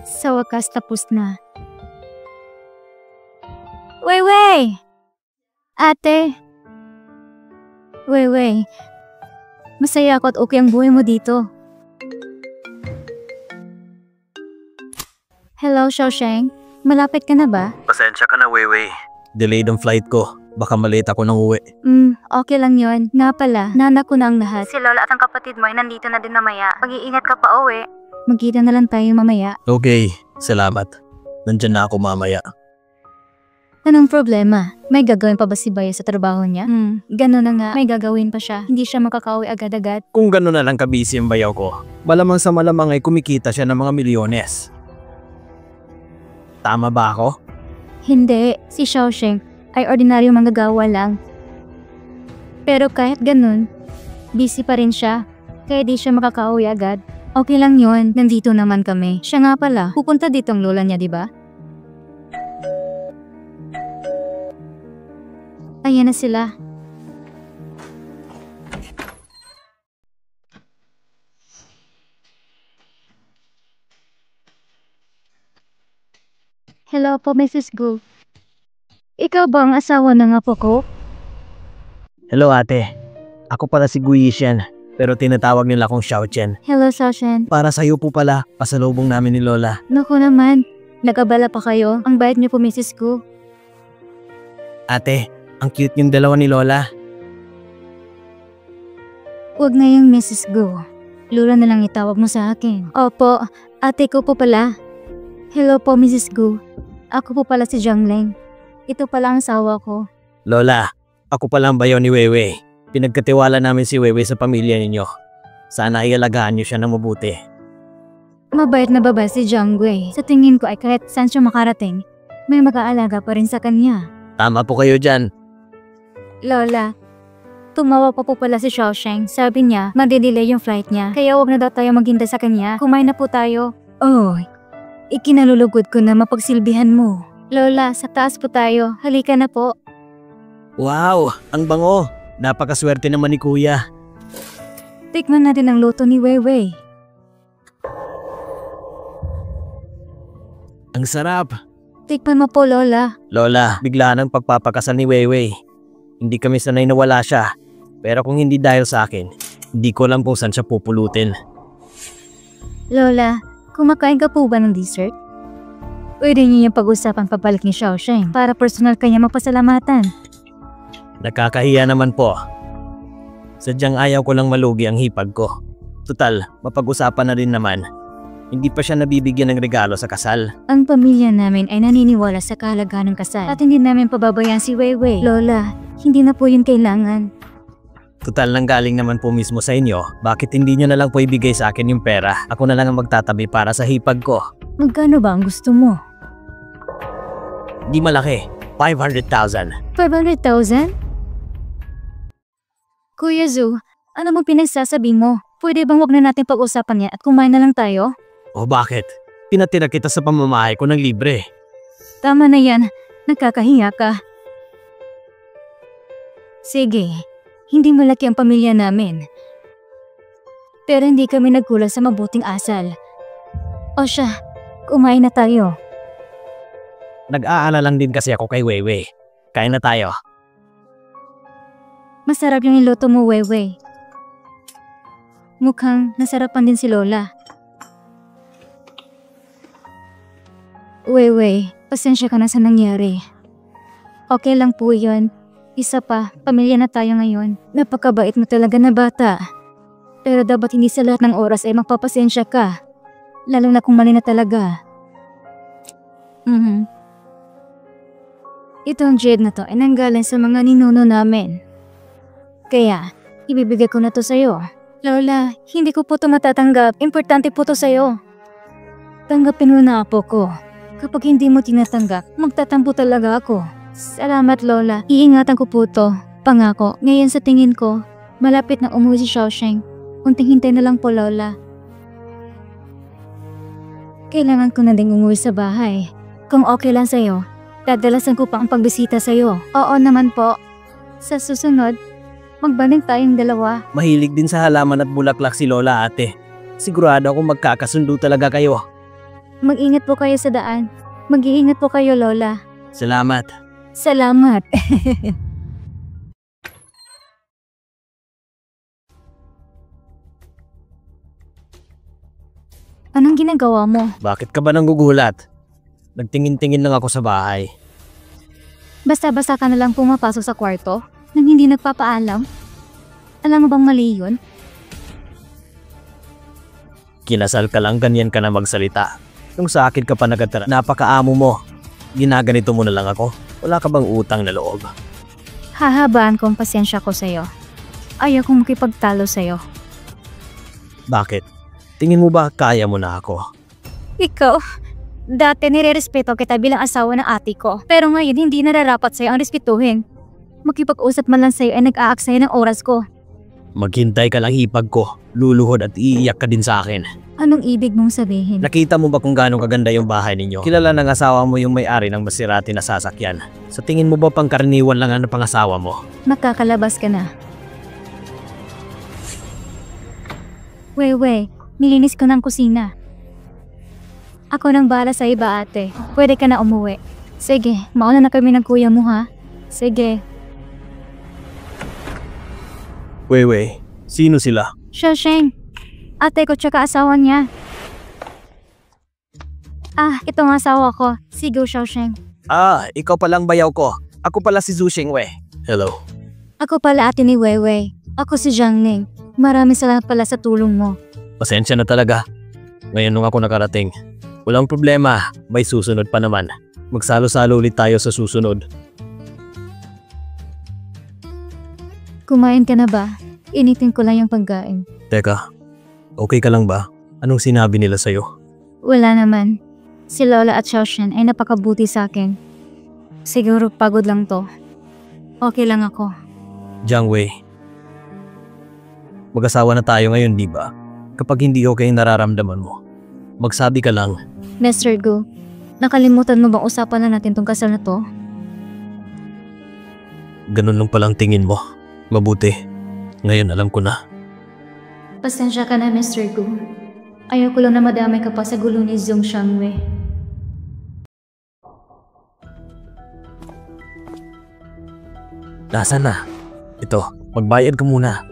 Sa wakas tapos na. Weiwei! Ate! Weiwei, masaya ako at okay ang buhay mo dito. Hello, Xiaosheng. Malapit ka na ba? Pasensya ka na, Weiwei. Delayed ang flight ko. Baka malate ako ng uwi. Okay lang yon. Nga pala, nanak ko na ang lahat. Si Lola at ang kapatid mo ay nandito na din mamaya. Mag-iingat ka pa uwi. Magkita na lang tayo mamaya. Okay, salamat. Nandyan na ako mamaya. Anong problema? May gagawin pa ba si Bayo sa trabaho niya? Ganun na nga, may gagawin pa siya. Hindi siya makakauwi agad-agad. Kung gano'n na lang kabisi ang bayaw ko, malamang sa malamang ay kumikita siya ng mga milyones. Tama ba ako? Hindi, si Xiaosheng ay ordinaryong manggagawa lang. Pero kahit ganun, busy pa rin siya. Kaya di siya makakauwi agad. Okay lang yon, nandito naman kami. Siya nga pala, pupunta dito ang lola niya, di ba? Ayan na sila. Hello po, Mrs. Gu. Ikaw ba ang asawa ng apo ko? Hello ate. Ako pala si Gu Yishen, pero tinatawag nila akong Xiao Chen. Hello, Xiaoshen. Para sa'yo po pala, pasalubong namin ni Lola. Naku naman, nagabala pa kayo. Ang bayad niyo po, Mrs. Gu. Ate, ang cute yung dalawa ni Lola. Huwag na yung Mrs. Gu. Lola na lang itawag mo sa akin. Opo, ate ko po pala. Hello po, Mrs. Gu. Ako po pala si Jiang Leng. Ito pala ang asawa ko. Lola, ako pala ang bayaw ni Weiwei. Pinagkatiwala namin si Weiwei sa pamilya ninyo. Sana ay alagaan niyo siya ng mabuti. Mabait na babae si Jiang Gui. Sa tingin ko ay kahit saan siya makarating, may mag-aalaga pa rin sa kanya. Tama po kayo dyan. Lola, tumawa pa po pala si Xiaosheng. Sabi niya, madidelay yung flight niya. Kaya huwag na daw tayo maghintay sa kanya. Kumain na po tayo. Oh, ikinalulugod ko na mapagsilbihan mo. Lola, sa taas po tayo. Halika na po. Wow, ang bango. Napakaswerte naman ni Kuya. Tikman natin ang luto ni Weiwei. Ang sarap. Tikman mo po, Lola. Lola, bigla ng pagpapakasal ni Weiwei. Hindi kami sanay na wala siya. Pero kung hindi dahil sa akin, hindi ko alam kung saan siya pupulutin. Lola, kumakain ka po ba ng dessert? Pwede niyo yung pag-usapan pabalik ni Xiaosheng para personal kanya mapasalamatan. Nakakahiya naman po. Sadyang ayaw ko lang malugi ang hipag ko. Tutal, mapag-usapan na din naman. Hindi pa siya nabibigyan ng regalo sa kasal. Ang pamilya namin ay naniniwala sa kahalagaan ng kasal at hindi namin pababayaan si Weiwei. Lola, hindi na po yun kailangan. Tutal, nanggaling naman po mismo sa inyo. Bakit hindi nyo na lang po ibigay sa akin yung pera? Ako na lang ang magtatabi para sa hipag ko. Magkano ba ang gusto mo? Di malaki. 500,000. 500,000? Kuya Zhu, ano mo pinagsasabi mo? Pwede bang wag na natin pag-usapan yan at kumain na lang tayo? O bakit? Pinatira kita sa pamamahay ko ng libre. Tama na yan. Nakakahiya ka. Sige, hindi malaki ang pamilya namin. Pero hindi kami nagkulang sa mabuting asal. O siya, kumain na tayo. Nag-aala lang din kasi ako kay Weiwei. Kain na tayo. Masarap yung niluto mo, Weiwei. Mukhang nasarapan din si Lola. Weiwei, pasensya ka na sa nangyari. Okay lang po yun. Isa pa, pamilya na tayo ngayon. Napakabait mo talaga na bata. Pero dapat hindi sa lahat ng oras ay magpapasensya ka. Lalo na kung mali na talaga. Itong jade na to ay nanggaling sa mga ninuno namin. Kaya, ibibigay ko na to sa'yo. Lola, hindi ko po to matatanggap. Importante po to sa'yo. Tanggapin mo na apo ko. Kapag hindi mo tinatanggap, magtatampo talaga ako. Salamat, Lola. Iingatan ko po to. Pangako, ngayon sa tingin ko, malapit na umuwi si Xiaosheng. Kunting hintay na lang po, Lola. Kailangan ko na ding umuwi sa bahay. Kung okay lang sa'yo, dadalasan ko pa ang pagbisita sa'yo. Oo naman po. Sa susunod, magbanding tayong dalawa. Mahilig din sa halaman at bulaklak si Lola ate. Sigurado akong magkakasundo talaga kayo. Mag-ingat po kayo sa daan. Mag-iingat po kayo, Lola. Salamat. Salamat. Anong ginagawa mo? Bakit ka ba nanggugulat? Nagtingin-tingin lang ako sa bahay. Basta-basta ka na lang pumapasok sa kwarto nang hindi nagpapaalam? Alam mo bang mali yun? Kinasal ka lang, ganyan ka na magsalita. Nung sa akin ka pa nagatira, napakaamo mo. Ginaganito mo na lang ako. Wala ka bang utang na loob? Hahabaan ko ang pasensya ko sa'yo. Ayaw kong makipagtalo sa'yo. Bakit? Tingin mo ba kaya mo na ako? Ikaw, dati nire-respeto kita bilang asawa ng ate ko. Pero ngayon hindi nararapat sa'yo ang respetuhin. Makipag-usap man lang sa'yo ay nag-aaksaya ng oras ko. Maghintay ka lang hipag ko. Luluhod at iiyak ka din sa akin. Anong ibig mong sabihin? Nakita mo ba kung gaano kaganda yung bahay ninyo? Kilala ng asawa mo yung may-ari ng Maserati na sasakyan. Sa tingin mo ba pangkaraniwan lang ang pangasawa mo? Makakalabas ka na. Wewe, nilinis ko ng kusina. Ako nang bahala sa iba, ate. Pwede ka na umuwi. Sige, mauna na kami ng kuya mo, ha? Sige. Wewe, sino sila? Xiaosheng, ate ko tsaka asawa niya. Ito ang asawa ko. Si Gu Xiaosheng. Ikaw palang bayaw ko. Ako pala si Zhu Xingwei. Hello. Ako pala ate ni Weiwei. Ako si Jiang Ning. Maraming salamat pala sa tulong mo. Pasensya na talaga. Ngayon nung ako nakarating. Walang problema, may susunod pa naman. Magsalo-salo ulit tayo sa susunod. Kumain ka na ba? Initin ko lang yung pagkain. Teka, okay ka lang ba? Anong sinabi nila sa'yo? Wala naman. Si Lola at Xiaoshen ay napakabuti sa akin. Siguro pagod lang to. Okay lang ako. Jiang Wei, mag-asawa na tayo ngayon, di ba? Kapag hindi okay ang nararamdaman mo, magsabi ka lang. Mr. Gu, nakalimutan mo bang usapan na natin tong kasal na to? Ganun lang palang tingin mo. Mabuti. Ngayon alam ko na. Pasensya ka na, Mr. Gu. Ayaw ko lang na madamay ka pa sa gulo ni Zhong Xiangwei. Nasaan na? Ito, magbayad ka muna.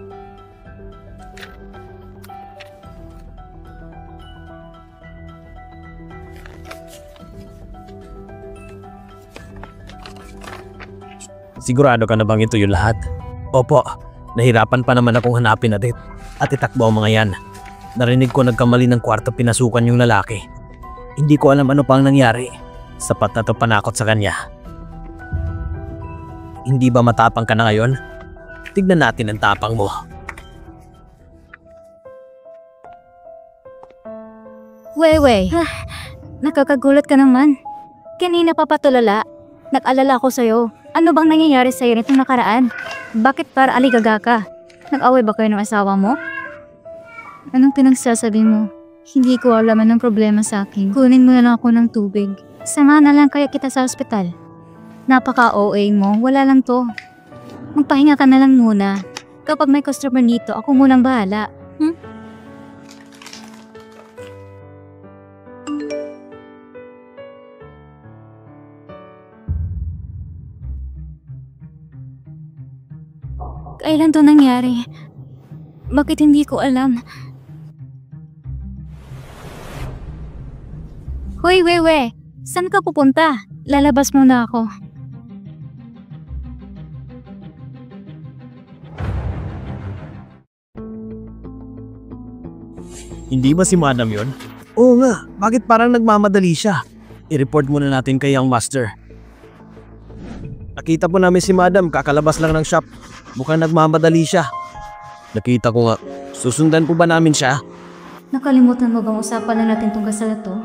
Sigurado ka na bang ito yung lahat? Opo, nahirapan pa naman akong hanapin at itakbo ang mga yan. Narinig ko nagkamali ng kwarto pinasukan yung lalaki. Hindi ko alam ano pang nangyari. Sapat na to panakot sa kanya. Hindi ba matapang ka na ngayon? Tignan natin ang tapang mo. Weiwei, nakakagulat ka naman. Kanina pa patulala. Nag-alala ko sa'yo. Ano bang nangyayari sa'yo nitong nakaraan? Bakit para aligaga ka? Nag-away ba kayo ng asawa mo? Anong pinagsasabi mo? Hindi ko alam anong problema sa akin. Kunin mo na lang ako ng tubig. Sama na lang kaya kita sa ospital. Napaka-OA mo, wala lang to. Magpahinga ka na lang muna. Kapag may customer dito, ako munang bahala. Kailan to nangyari? Bakit hindi ko alam? Hoy, Wewe! Saan ka pupunta? Lalabas muna ako. Hindi ba si Madam yon? Oo nga, bakit parang nagmamadali siya? I-report muna natin kay Young Master. Nakita po namin si Madam, kakalabas lang ng shop. Mukhang nagmamadali siya. Nakita ko nga. Susundan po ba namin siya? Nakalimutan mo bang usapan na natin tong kasal na to?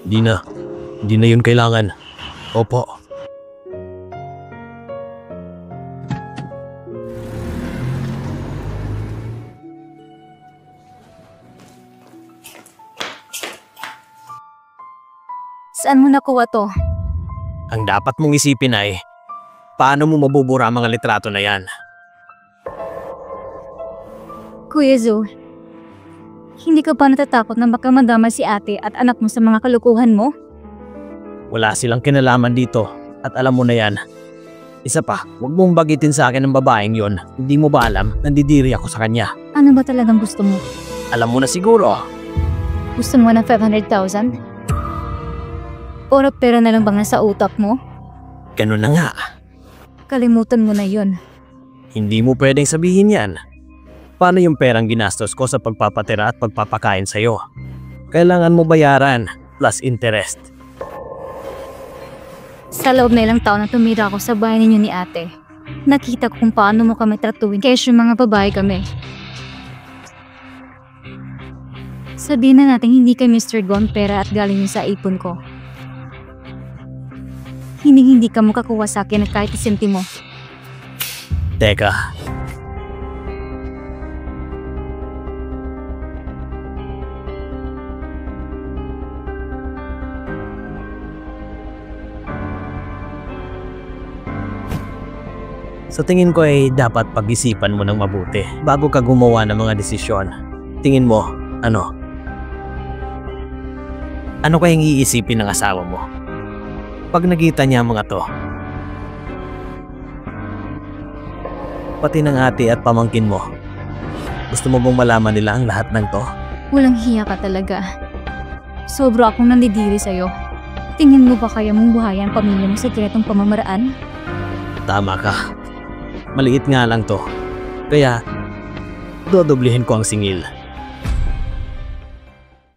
Di na. Di na yun kailangan. Opo. Saan mo nakuha to? Ang dapat mong isipin ay, paano mo mabubura ang mga litrato na yan? Kuya Zhu, Hindi ka pa natatakot na baka madama si ate at anak mo sa mga kalukuhan mo? Wala silang kinalaman dito at alam mo na yan. Isa pa, huwag mong bagitin sa akin ng babaeng yon. Hindi mo ba alam, nandidiri ako sa kanya. Ano ba talagang gusto mo? Alam mo na siguro. Gusto mo ng 500,000? Puro pera na lang ba nga sa utak mo? Ganun na nga. Kalimutan mo na yon. Hindi mo pwedeng sabihin yan. Paano yung perang ginastos ko sa pagpapatira at pagpapakain sa'yo? Kailangan mo bayaran plus interest. Sa loob na ilang taon na tumira ako sa bahay ninyo ni ate, nakita ko kung paano mo kami tratuin kaya yung mga babae kami. Sabihin na natin hindi kay Mr. Gon pera at galing yun sa ipon ko. Hindi ka makakuha sa akin at kahit isentimo. Teka. Sa tingin ko ay dapat pag-isipan mo ng mabuti bago ka gumawa ng mga desisyon. Tingin mo, ano? Ano kayang iisipin ng asawa mo? Pag nakita niya mga to, pati ng ate at pamangkin mo, gusto mo bang malaman nila ang lahat ng to? Walang hiya ka talaga. Sobra akong nandidiri sa'yo. Tingin mo ba kaya mong buhayan ang pamilya mo sa sekretong pamamaraan? Tama ka. Maliit nga lang to. Kaya, dodoblihin ko ang singil.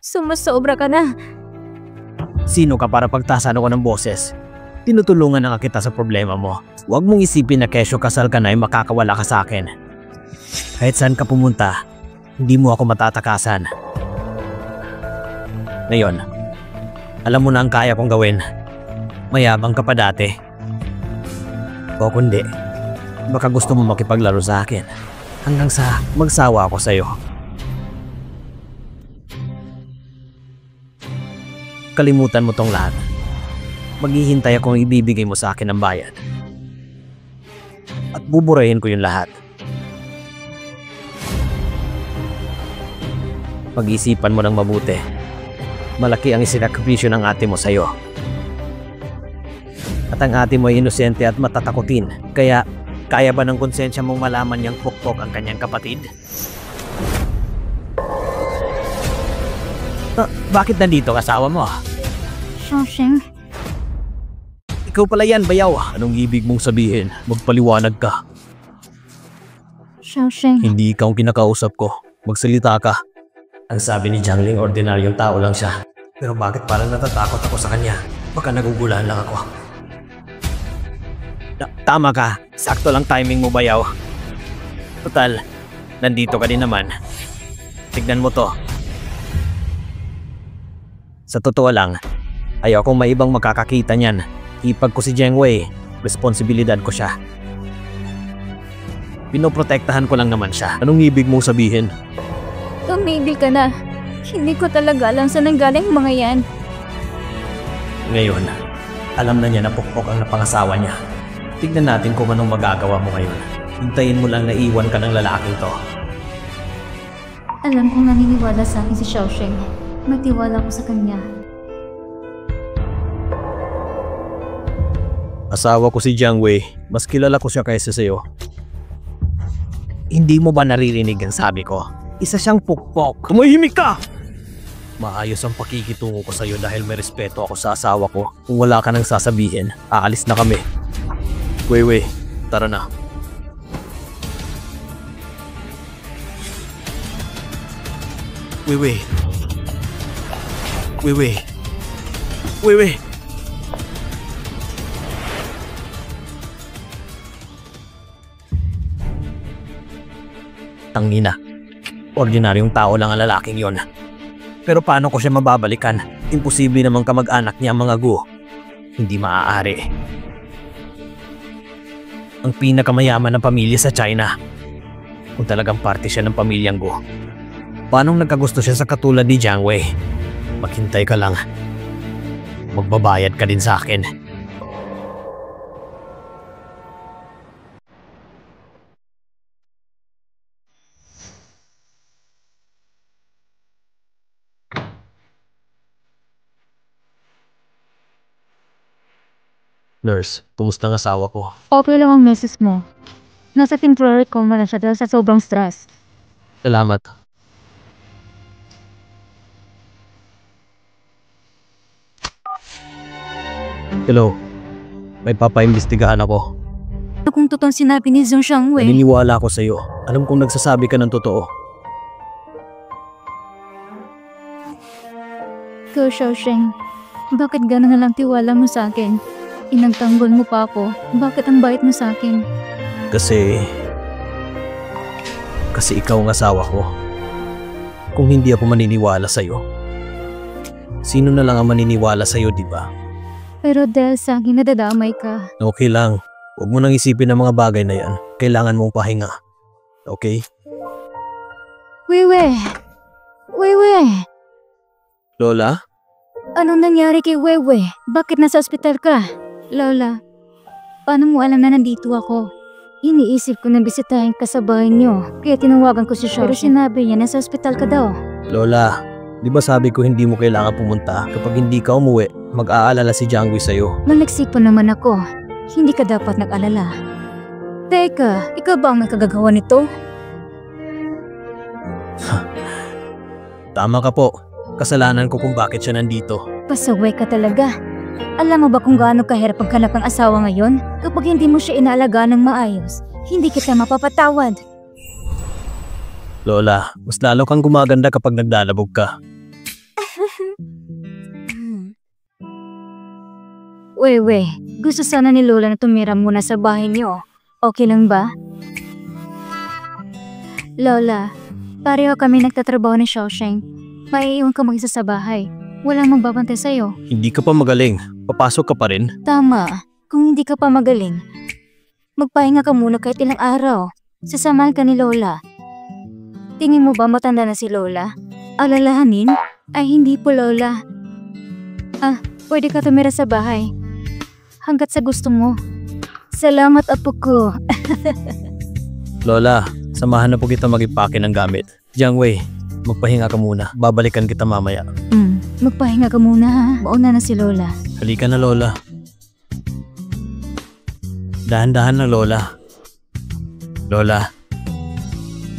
Sumasobra ka na. Sino ka para pagtasan ako ng boses? Tinutulungan na kita sa problema mo. Huwag mong isipin na kesyo kasal ka na ay makakawala ka sa akin. Kahit saan ka pumunta, hindi mo ako matatakasan. Ngayon, alam mo na ang kaya kong gawin. Mayabang ka pa dati. O kundi, baka gusto mo makipaglaro sa akin hanggang sa magsawa ako sa'yo. Kalimutan mo tong lahat. Maghihintay akong ibibigay mo sa akin ang bayad. At buburahin ko yung lahat. Pag-isipan mo ng mabuti. Malaki ang isinakripisyo ng ate mo sa'yo. At ang ate mo ay inosente at matatakutin. Kaya, kaya ba ng konsensya mong malaman niyang pukpok ang kanyang kapatid? Bakit nandito kasawa mo? Xiaosheng, Ikaw pala yan, bayaw. Anong ibig mong sabihin? Magpaliwanag ka. Xiaosheng. Hindi ikaw ang kinakausap ko. Magsalita ka. Ang sabi ni Jiangling, ordinaryong tao lang siya. Pero bakit parang natatakot ako sa kanya? Baka nagugulahan lang ako. Tama ka. Sakto lang timing mo, bayaw. Total, nandito ka din naman. Tignan mo to. Sa totoo lang, ayaw kong may ibang makakakita niyan. Ipag ko si Jiang Wei, responsibilidad ko siya. Pinoprotektahan ko lang naman siya. Anong ibig mong sabihin? Tumigil ka na. Hindi ko talaga alam saan nanggaling mga yan. Ngayon, alam na niya na pukpok ang napangasawa niya. Tignan natin kung anong magagawa mo ngayon. Hintayin mo lang na iwan ka ng lalaking to. Alam kong naniniwala sa akin si Xiaosheng. Magtiwala ko sa kanya. Asawa ko si Jiang Wei. Mas kilala ko siya kaysa sa'yo. Hindi mo ba naririnig ang sabi ko? Isa siyang pukpok. Tumahimik ka! Maayos ang pakikitungo ko sa'yo dahil may respeto ako sa asawa ko. Kung wala ka nang sasabihin, aalis na kami. Wei, tara na. Wei. Tangina. Ordinaryong tao lang ang lalaking yon. Pero paano ko siya mababalikan? Imposible namang kamag-anak niya ang mga Gu. Hindi maaari. Ang pinakamayaman ng pamilya sa China. Kung talagang parte siya ng pamilyang Gu. Paanong nagkagusto siya sa katulad ni Jiang Wei? Maghintay ka lang. Magbabayad ka din sa akin. Nurse, kumusta ang asawa ko? Okay lang ang misis mo. Nasa temporary coma na siya dahil sa sobrang stress. Salamat. Hello. May papaimbestigahan ako. Ano kung totoong sinabi ni Zhong Xiangwei? Naniniwala ako sa'yo. Alam kong nagsasabi ka ng totoo. Ko Xiaosheng, bakit gano'n na lang tiwala mo sa akin? Inagtanggol mo pa ako. Bakit ang bait mo sa akin? Kasi ikaw ang asawa ko. Kung hindi ako maniniwala sa'yo, sino na lang ang maniniwala sa'yo, di ba? Pero dahil sa akin nadadamay ka. Okay lang. Huwag mo nang isipin ang mga bagay na yan. Kailangan mong pahinga. Okay? Weiwei! Weiwei! Lola? Anong nangyari kay Weiwei? Bakit nasa ospital ka? Lola, paano mo alam na nandito ako? Iniisip ko na bisitahin ka sa bahay niyo. Kaya tinawagan ko si Xiao. Pero sinabi niya nasa ospital ka daw. Lola, di ba sabi ko hindi mo kailangan pumunta? Kapag hindi ka umuwi, mag-aalala si Jiangwei sa'yo. Malagsipon naman ako. Hindi ka dapat nag-alala. Teka, ikaw ba ang may kagagawa nito? Tama ka po. Kasalanan ko kung bakit siya nandito. Pasaway ka talaga. Alam mo ba kung gaano kahirap paghanap ng asawa ngayon? Kapag hindi mo siya inaalagaan ng maayos, hindi kita mapapatawad. Lola, mas lalo kang gumaganda kapag naglalabog ka. Weiwei, gusto sana ni Lola na tumira muna sa bahay niyo. Okay lang ba? Lola, pareho kami nagtatrabaho ni Xiaosheng. Maiiwan ka mag-isa sa bahay. Walang magbabantay sa'yo. Hindi ka pa magaling. Papasok ka pa rin. Tama. Kung hindi ka pa magaling, magpahinga ka muna kahit ilang araw. Sasamahan ka ni Lola. Tingin mo ba matanda na si Lola? Alalahanin? Ay hindi po, Lola. Pwede ka tumira sa bahay. Hanggat sa gusto mo. Salamat, apo ko. Lola, samahan na po kita mag-ipake ng gamit. Jiangwei, magpahinga ka muna. Babalikan kita mamaya. Magpahinga ka muna ha. Mauna na si Lola. Halika na, Lola. Dahan-dahan na, Lola.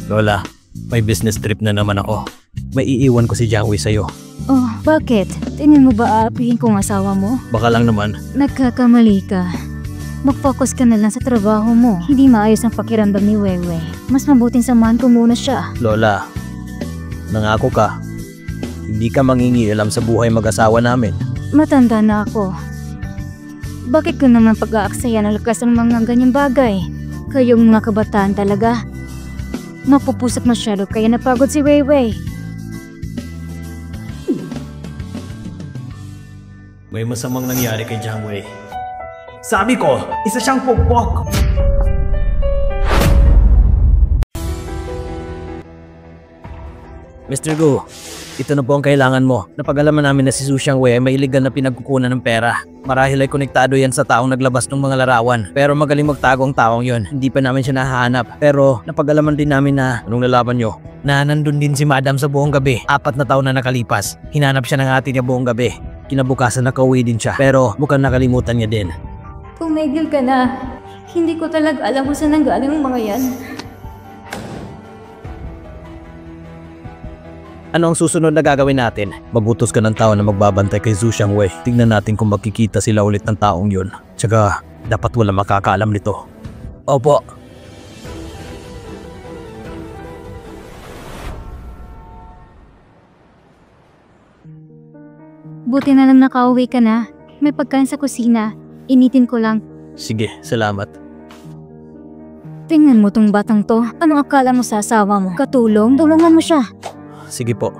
Lola, may business trip na naman ako. May iiwan ko si Jiangwei sa'yo. Oh, bakit? Tingin mo ba aapihin ko ang asawa mo? Baka lang naman. Nagkakamali ka. Mag-focus ka na lang sa trabaho mo. Hindi maayos ang pakiramdam ni Weiwei. Mas mabuting samahan ko muna siya. Lola, nangako ka. Hindi ka mangingialam sa buhay mag-asawa namin. Matanda na ako. Bakit ko naman pag-aaksaya ng lakas ang mga ganyang bagay? Kayong mga kabataan talaga. Mapupusat masyado kaya napagod si Weiwei. May masamang nangyari kay Jiangwei. Sabi ko, isa siyang pokpok! Mr. Gu, ito na po ang kailangan mo. Napag-alaman namin na si Zhu Xiangwei ay may illegal na pinagkukunan ng pera. Marahil ay konektado yan sa taong naglabas ng mga larawan. Pero magaling magtago ang taong yon. Hindi pa namin siya nahahanap. Pero napag-alaman din namin na, anong nalaman nyo? Na nandun din si Madam sa buong gabi. 4 na taon na nakalipas. Hinanap siya ng ate niya buong gabi. Kinabukasan nakauwi din siya. Pero mukhang nakalimutan niya din. Tumigil ka na. Hindi ko talaga alam kung saan nanggaling ang mga yan. Ano ang susunod na gagawin natin? Magutos ka ng tao na magbabantay kay Zhu Xiangwei. Tingnan natin kung magkikita sila ulit ng taong yun. Tsaka, dapat wala makakaalam nito. Opo. Buti na lang nakauwi ka na. May pagkain sa kusina. Initin ko lang. Sige, salamat. Tingnan mo tong batang to. Anong akala mo sa asawa mo? Katulong? Tulungan mo siya. Sige po.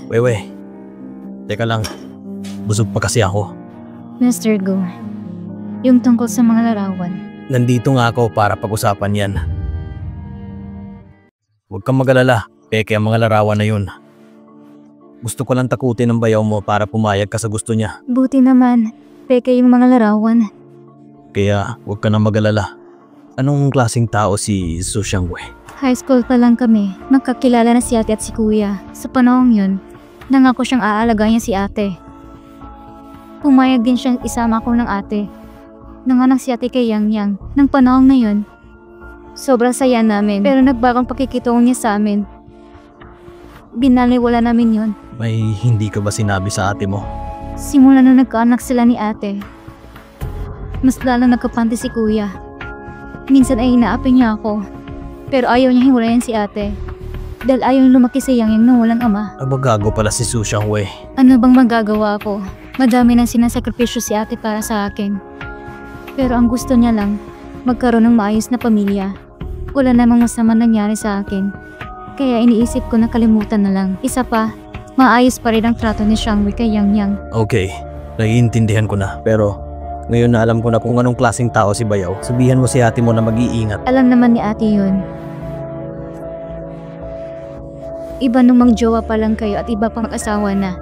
Weiwei. Teka lang. Busog pa kasi ako. Mr. Gu, yung tungkol sa mga larawan. Nandito nga ako para pag-usapan yan. Huwag kang mag-alala. Peke ang mga larawan na yun. Gusto ko lang takutin ang bayaw mo para pumayag ka sa gusto niya. Buti naman. Peke yung mga larawan. Kaya huwag ka na mag-alala. Anong klaseng tao si Zhu Xiangwei? High school pa lang kami. Magkakilala na si ate at si kuya. Sa panahong yun, nangako siyang aalagaan niya si ate. Pumayag din siyang isama ko ng ate. Nanganak si ate kay Yang Yang. Nang panahon na yun, sobrang saya namin. Pero nagbagong pakikitungo niya sa amin. Binaliwala namin yun. May hindi ka ba sinabi sa ate mo? Simula nung nagkaanak sila ni ate, mas lalo nagkapante si kuya. Minsan ay inaapi niya ako. Pero ayaw niya hiwalayan si ate. Dahil ayaw lumaki si Yang Yang nang walang ama. Magagago pala si Su Xiangwei. Ano bang magagawa ko? Madami nang sinasakripisyo si ate para sa akin. Pero ang gusto niya lang, magkaroon ng maayos na pamilya. Wala namang masama nangyari sa akin. Kaya iniisip ko na kalimutan na lang. Isa pa, maayos pa rin ang trato ni Xiangwei kay Yang Yang. Okay, naiintindihan ko na. Pero ngayon na alam ko na kung anong klaseng tao si Bayaw. Sabihan mo si ate mo na mag-iingat. Alam naman ni ate yun. Iba nung magjowa pa lang kayo at iba pang mag-asawa na.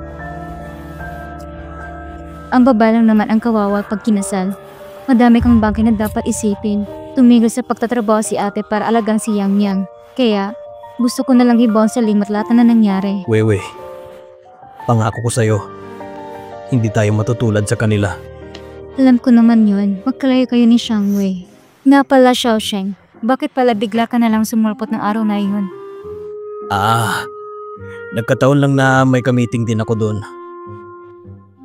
Ang babae lang naman ang kawawa pag kinasal. Madami kang bagay na dapat isipin. Tumigil sa pagtatrabaho si ate para alagang si Yang Yang. Kaya, gusto ko na lang ibaon sa limot lahat na nangyari. Wewe, pangako ko sa'yo, hindi tayo matutulad sa kanila. Alam ko naman yun. Magkalayo kayo ni Xiangwei. Nga pala, Xiaosheng. Bakit pala bigla ka na lang sumulpot ng araw na yun? Nagkataon lang na may ka-meeting din ako doon.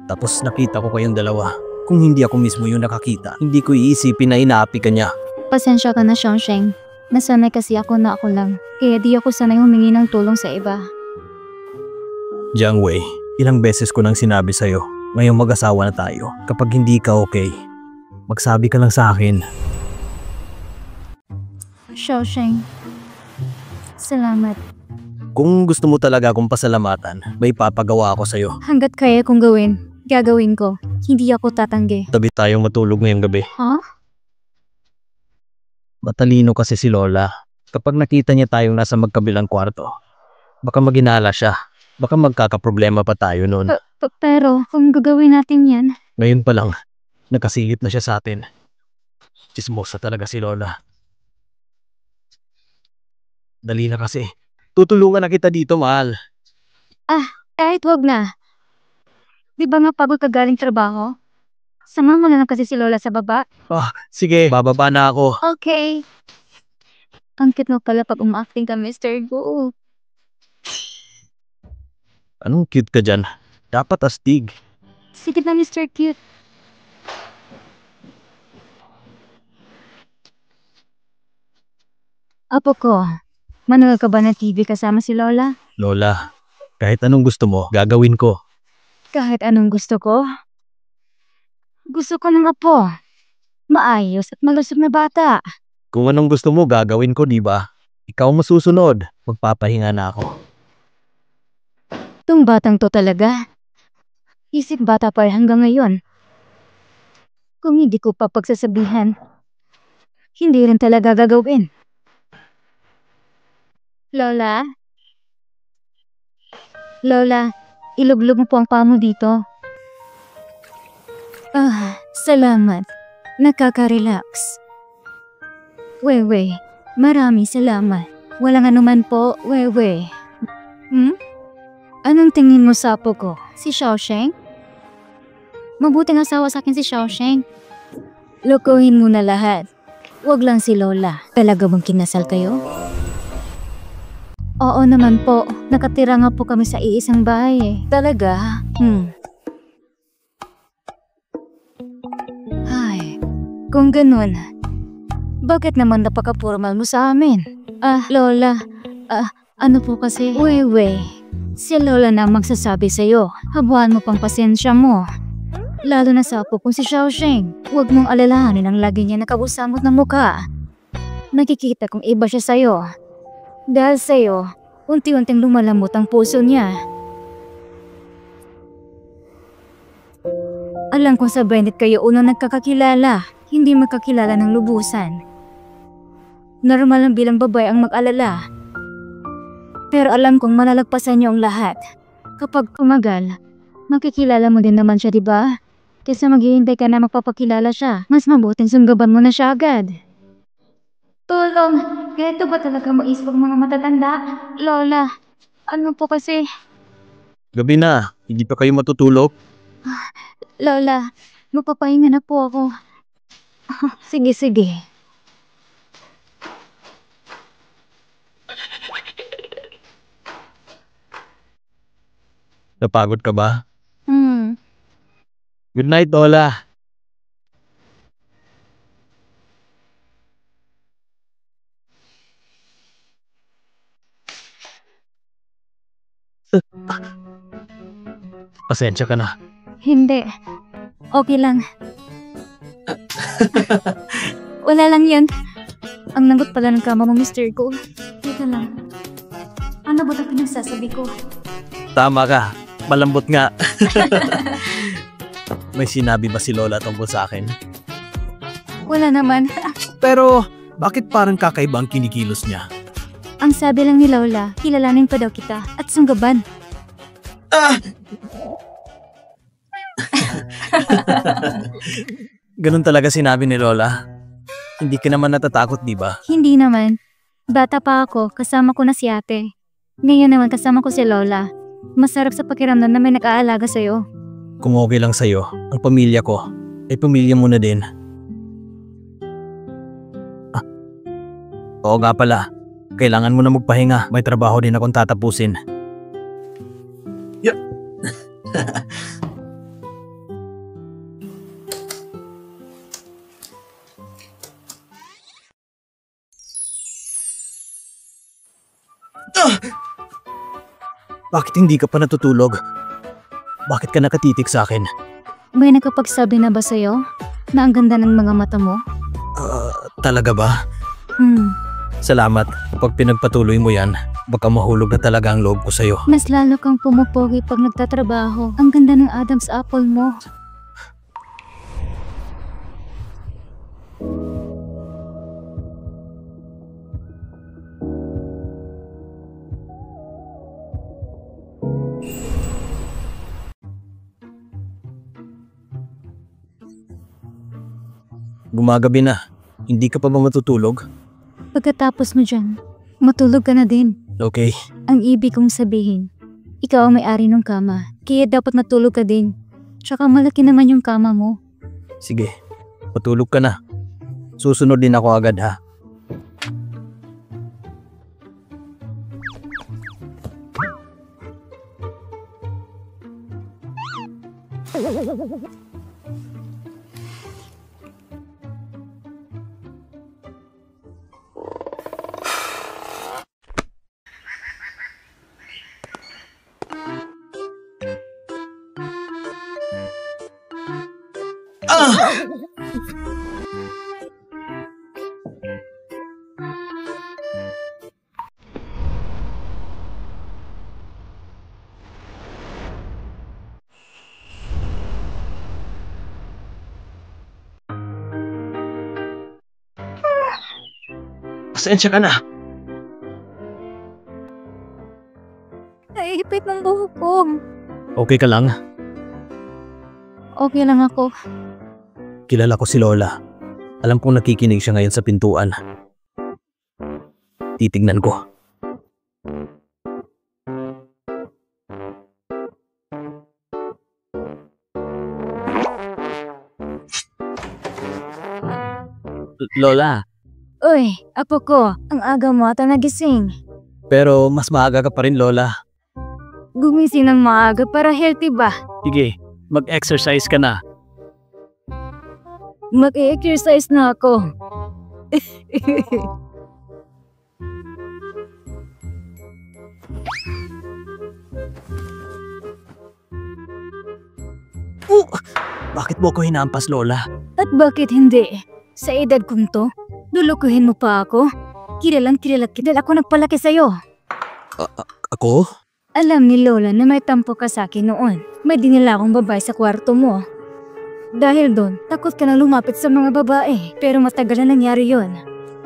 Tapos nakita ko kayong dalawa. Kung hindi ako mismo yung nakakita, hindi ko iisipin na inaapi ka niya. Pasensya ka na, Xiaosheng. Nasanay kasi ako na ako lang. Kaya di ako sanay humingi ng tulong sa iba. Jiang Wei, ilang beses ko nang sinabi sa'yo, ngayong mag-asawa na tayo. Kapag hindi ka okay, magsabi ka lang sa akin. Xiaosheng, salamat. Kung gusto mo talaga akong pasalamatan, may papagawa ako sa'yo. Hanggat kaya kong gawin, gagawin ko. Hindi ako tatanggi. Tabi tayong matulog ngayong gabi. Huh? Matalino kasi si Lola. Kapag nakita niya tayong nasa magkabilang kwarto, baka maginala siya. Baka magkakaproblema pa tayo noon. Pero kung gagawin natin yan... Ngayon pa lang, nakasilip na siya sa atin. Chismosa talaga si Lola. Dali na kasi. Tutulungan na kita dito, mahal. Kahit wag na. Di ba nga pagod ka galing trabaho? Sama mo na lang kasi si Lola sa baba. Sige, bababa na ako. Okay. Ang cute mo pala pag umaacting ka, Mr. Go. Anong cute ka dyan? Dapat astig. Sige na, Mr. Cute. Apo ko, manood ka ba ng TV kasama si Lola? Lola, kahit anong gusto mo, gagawin ko. Kahit anong gusto ko? Gusto ko ng apo. Maayos at malusog na bata. Kung anong gusto mo, gagawin ko, di ba? Ikaw masusunod. Magpapahinga na ako. Itong batang to talaga. Isip bata pa hanggang ngayon. Kung hindi ko pa pagsasabihan, hindi rin talaga gagawin. Lola? Lola, iluglog mo po ang paa mo dito. Salamat. Nakaka-relax. Wewe, maraming salamat. Walang anuman po, Wewe. Anong tingin mo sa apo ko? Si Xiaosheng? Mabuting asawa sa akin si Xiaosheng. Lokohin mo na lahat. Huwag lang si Lola. Talaga bang kinasal kayo? Oo naman po. Nakatira nga po kami sa iisang bahay eh. Talaga? Ay, kung ganun, bakit naman napaka-formal mo sa amin? Lola, ano po kasi? Wewe, si Lola na magsasabi sa'yo. Habuan mo pang pasensya mo. Lalo na sa apo kung si Xiaosheng. Huwag mong alalahanin ang lagi niya nakabusamot ng mukha. Nakikita kong iba siya sa'yo. Dahil sa'yo, unti-unting lumalamot ang puso niya. Alam kong sa Bennett kayo unang nagkakakilala, hindi magkakilala ng lubusan. Normal lang bilang babae ang mag-alala. Pero alam kong malalagpasan niyo ang lahat. Kapag tumagal, makikilala mo din naman siya, di ba? Kaysa maghihintay ka na magpapakilala siya, mas mabuting sunggaban mo na siya agad. Tulong! Ganito ba talaga maisip ang mga matatanda? Lola, ano po kasi? Gabi na, hindi pa kayo matutulog? Lola, mapapahinga na po ako. Sige. Napagod ka ba? Hmm. Good night, Lola. Pasensya ka na. Hindi. Okay lang. Wala lang yan. Ang lambot pala ng kama mo, Mr. Cole. Teka lang. Ano ba ito pinagsasabi ko? Tama ka. Malambot nga. May sinabi ba si Lola tungkol sa akin? Wala naman. Pero, bakit parang kakaiba ang kinikilos niya? Ang sabi lang ni Lola, kilalanin pa daw kita at sunggaban. Ganun talaga sinabi ni Lola. Hindi ka naman natatakot, di ba? Hindi naman. Bata pa ako, kasama ko na si ate. Ngayon naman kasama ko si Lola. Masarap sa pakiramdam na may nag-aalaga sa'yo. Kung okay lang sa'yo, ang pamilya ko, ay pamilya mo na din. Oo nga pala. Kailangan mo na magpahinga. May trabaho din akong tatapusin. Bakit hindi ka pa natutulog? Bakit ka nakatitig sa akin? May nakapagsabi na ba sa'yo na ang ganda ng mga mata mo? Talaga ba? Salamat. Kapag pinagpatuloy mo yan, baka mahulog na talaga ang loob ko sa'yo. Mas lalo kang pumupogi pag nagtatrabaho. Ang ganda ng Adam's apple mo. Gumagabi na. Hindi ka pa ba matutulog? Pagkatapos mo dyan, matulog ka na din. Okay. Ang ibig kong sabihin, ikaw ang may-ari ng kama, kaya dapat matulog ka din. Tsaka malaki naman yung kama mo. Sige, matulog ka na. Susunod din ako agad ha. Pasensya ka na. Naihipit ng buhok ko. Okay ka lang? Okay lang ako. Kilala ko si Lola. Alam kong nakikinig siya ngayon sa pintuan. Titignan ko. Lola, Uy, apo ko, ang aga mo ata nagising. pero mas maaga ka pa rin, Lola. Gumising ng maaga para healthy ba? Sige, mag-exercise ka na. Mag-exercise na ako. Bakit mo ko hinampas, Lola? At bakit hindi? Sa edad kong to, lulukuhin mo pa ako? Kilalang kilala ako nagpalaki sa'yo. Ako? Alam ni Lola na may tampo ka sa akin noon. May dinala akong babae sa kwarto mo. Dahil doon, takot ka na lumapit sa mga babae. Pero matagal na nangyari yon.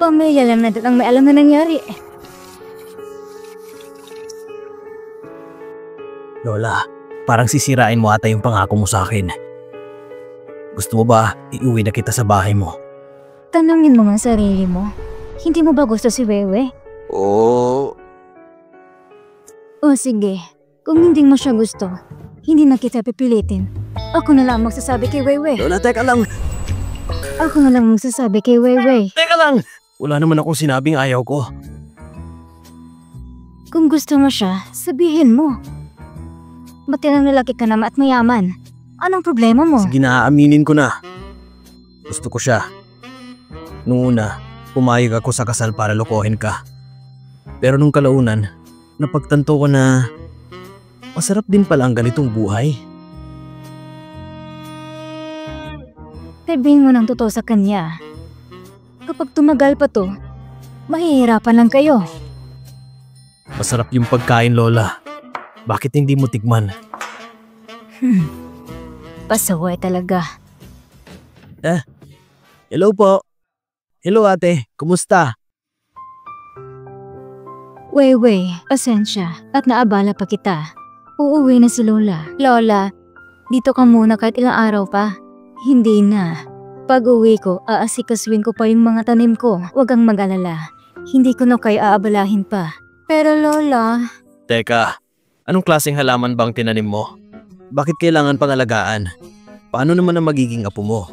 Pamilya lang na ang may alam na nangyari. Lola, parang sisirain mo ata yung pangako mo sa akin. Gusto mo ba iuwi na kita sa bahay mo? Tanungin mo nga sarili mo. Hindi mo ba gusto si Wewe? Oo. O sige, kung hindi mo siya gusto, hindi na kita pipilitin. Ako na lang magsasabi kay Weiwei. Lola, teka lang. Ako na lang magsasabi kay Weiwei. Teka lang! Wala naman akong sinabing ayaw ko. Kung gusto mo siya, sabihin mo. Matilang lalaki ka naman at mayaman. Anong problema mo? Sige na, aaminin ko na. Gusto ko siya. Nung una, pumayag ako sa kasal para lokohin ka. Pero nung kalaunan, napagtanto ko na masarap din pala ang ganitong buhay. Sabihin mo ng totoo sa kanya. Kapag tumagal pa to, mahihirapan lang kayo. Masarap yung pagkain, Lola. Bakit hindi mo tikman? Pasaway talaga. Hello po. Hello ate, kumusta? Weiwei, pasensya at naabala pa kita. Uuwi na si Lola. Lola, dito ka muna kahit ilang araw pa. Hindi na. Pag uwi ko, aasikasuin ko pa yung mga tanim ko. Huwag kang mag-alala. Hindi ko na kayo aabalahin pa. Pero Lola... Teka, anong klaseng halaman bang tinanim mo? Bakit kailangan pangalagaan? Paano naman ang magiging apo mo?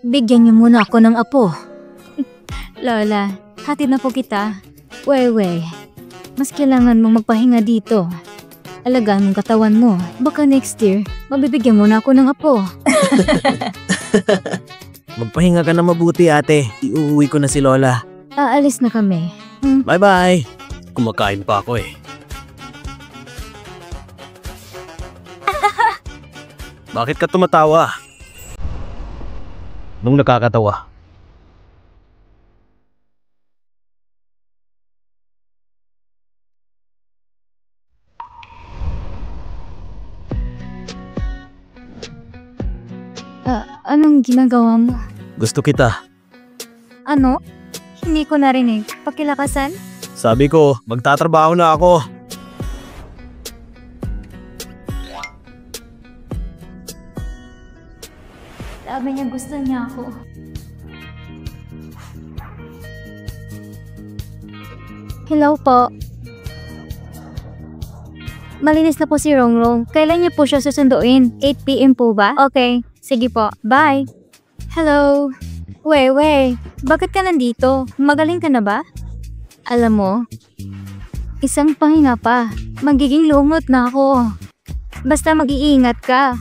Bigyan niyo muna ako ng apo. Lola, hatid na po kita. Weiwei, mas kailangan mong magpahinga dito. Alagaan mong katawan mo. Baka next year, mabibigyan mo na ako ng apo. Magpahinga ka na mabuti ate. Iuwi ko na si Lola. Aalis na kami. Bye-bye. Kumakain pa ako eh. Bakit ka tumatawa? Nung nakakatawa. Anong ginagawa mo? Gusto kita. Ano? Hindi ko narinig. Pakilakasan? Sabi ko, magtatrabaho na ako. Sabi niya gusto niya ako. Hello po. Malinis na po si Rongrong. Kailan niyo po siya susunduin? 8 PM po ba? Okay. Sige po. Bye. Hello. Weiwei, bakit ka nandito? Magaling ka na ba? Alam mo, isang pahinga pa. Magiging lumot na ako. Basta mag-iingat ka.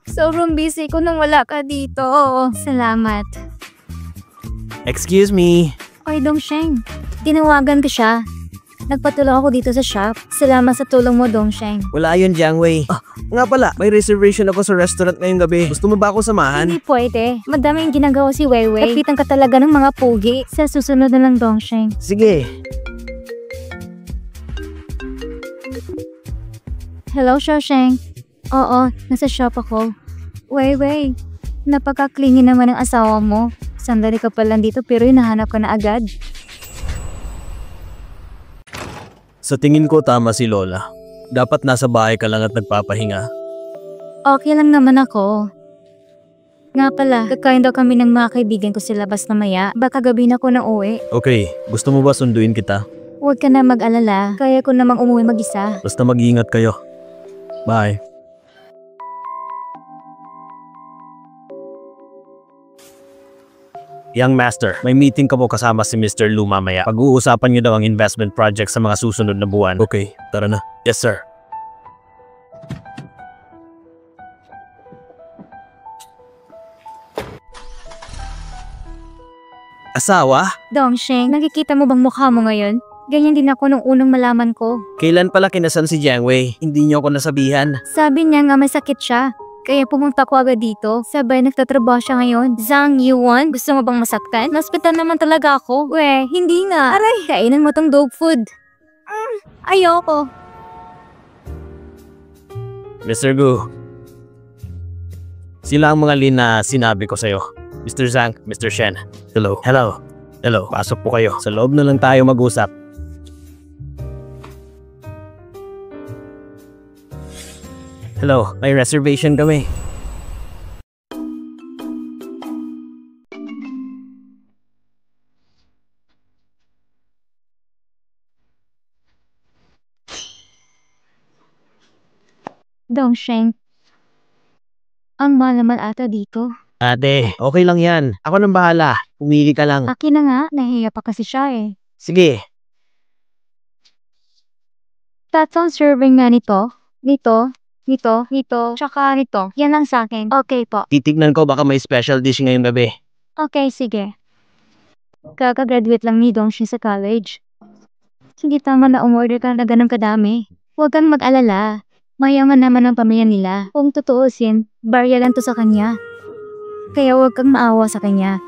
Sobrang busy ko nang wala ka dito. Salamat. Excuse me. Oy, Dongsheng. Tinawagan ko siya. Nagpatulong ako dito sa shop. Salamat sa tulong mo, Dongsheng. Wala yun, Jiangwei. Nga pala, may reservation ako sa restaurant ngayong gabi. Gusto mo ba ako samahan? Hindi pwede. Madaming ginagawa si Weiwei. Kapitan ka talaga ng mga pugi. Sa susunod na lang, Dongsheng. Sige. Hello, Shosheng. Oo, nasa shop ako. Weiwei, napaka-clingy naman ng asawa mo. Sandali ka pa lang dito pero hinahanap ka na agad. Sa tingin ko tama si Lola. Dapat nasa bahay ka lang at nagpapahinga. Okay lang naman ako. Nga pala, kakain daw kami ng mga kaibigan ko sa labas mamaya. Baka gabi na ako na uwi. Okay, gusto mo ba sunduin kita? Huwag ka na mag-alala. Kaya ko namang umuwi mag-isa. Basta mag-iingat kayo. Bye. Young Master, may meeting ka po kasama si Mr. Lu mamaya. Pag-uusapan niyo daw ang investment project sa mga susunod na buwan. Okay, tara na. Yes, sir. Asawa? Dongsheng, nakikita mo bang mukha mo ngayon? Ganyan din ako nung unang malaman ko. Kailan pala kinasal si Jiangwei? Hindi niyo ako nasabihan. Sabi niya nga may sakit siya. Kaya pumunta ko agad dito. Sabay nagtatrabaho siya ngayon. Zhang Yuan, gusto mo bang masaktan? Naspital naman talaga ako. We, hindi nga. Aray, kainin mo tong dog food. Ayoko. Mr. Gu, sila ang mga lin na sinabi ko sa'yo. Mr. Zhang, Mr. Shen. Hello. Hello. Hello. Pasok po kayo. Sa loob na lang tayo mag-usap. Hello, may reservation kami. Dongsheng. Ang mahal naman ata dito. Ate, okay lang yan. Ako nang bahala. Pumili ka lang. Akin na nga, nahiya pa kasi siya eh. Sige. Tatlong serving nga nito, tsaka nito. Yan lang sa akin. Okay po. Titignan ko baka may special dish ngayong gabi. Okay, sige. Kaka-graduate lang ni Dongxin sa college. Hindi tama na umorder ka na ganun kadami. Huwag kang mag-alala. Mayaman naman ang pamilya nila. Kung tutuusin, barya lang to sa kanya. Kaya huwag kang maawa sa kanya.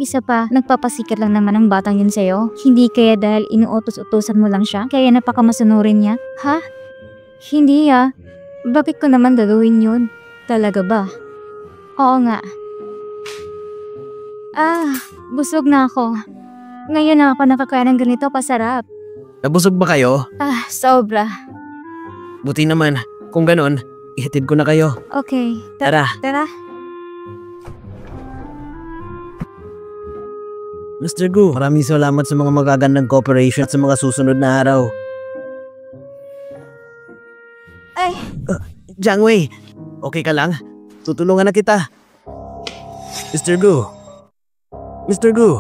Isa pa, nagpapasikat lang naman ang batang yun sa'yo. Hindi kaya dahil inuutos-utusan mo lang siya, kaya napakamasunurin niya? Ha? Hindi ah. Bakit ko naman gagawin yun? Talaga ba? Oo nga. Busog na ako. Ngayon na ako nakakain ng ganito kasarap. Nabusog ba kayo? Sobra. Buti naman. Kung ganon, ihatid ko na kayo. Okay. Tara. Tara. Mr. Gu, maraming salamat sa mga magagandang cooperation at sa mga susunod na araw. Ay! Jiang Wei, okay ka lang? Tutulungan na kita. Mr. Gu. Mr. Gu.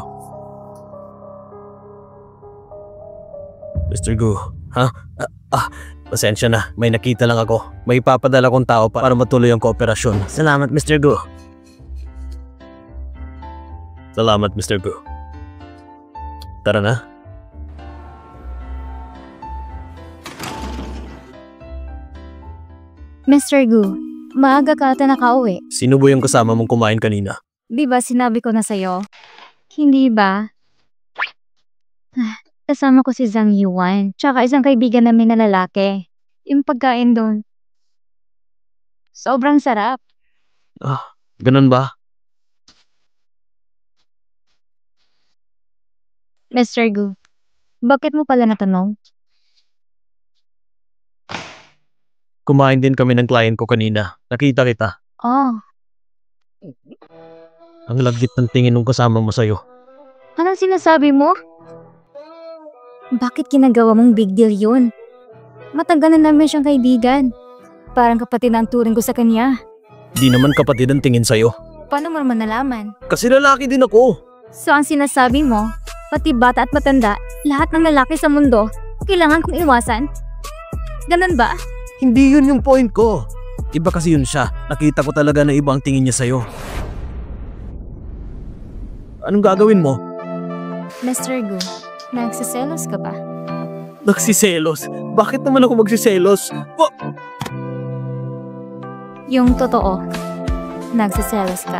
Mr. Gu, ha? Pasensya na, may nakita lang ako. May ipapadala kong tao para matuloy ang kooperasyon. Salamat, Mr. Gu. Salamat, Mr. Gu. Tara na. Mr. Gu, maaga ka ata nakauwi. Sino ba yung kasama mong kumain kanina? Di ba sinabi ko na sa'yo? Hindi ba? Kasama ko si Zhang Yuan, tsaka isang kaibigan namin na lalaki. Yung pagkain doon. Sobrang sarap. Ganun ba? Mr. Gu, bakit mo pala natanong? Kumain din kami ng client ko kanina. Nakita kita. Ang lagit ng tingin ng kasama mo sa'yo. Anong sinasabi mo? Bakit ginagawa mong big deal yun? Matagal na namin siyang kaibigan. Parang kapatid na ang turing ko sa kanya. Di naman kapatid ang tingin sa'yo. Paano mo naman nalaman? Kasi lalaki din ako. So ang sinasabi mo, pati bata at matanda, lahat ng lalaki sa mundo, kailangan kong iwasan? Ganun ba? Hindi yun yung point ko. Iba kasi yun siya. Nakita ko talaga na iba ang tingin niya sa'yo. Anong gagawin mo? Mr. Gu, nagsiselos ka ba? Nagsiselos? Bakit naman ako magsiselos? Yung totoo, nagsiselos ka.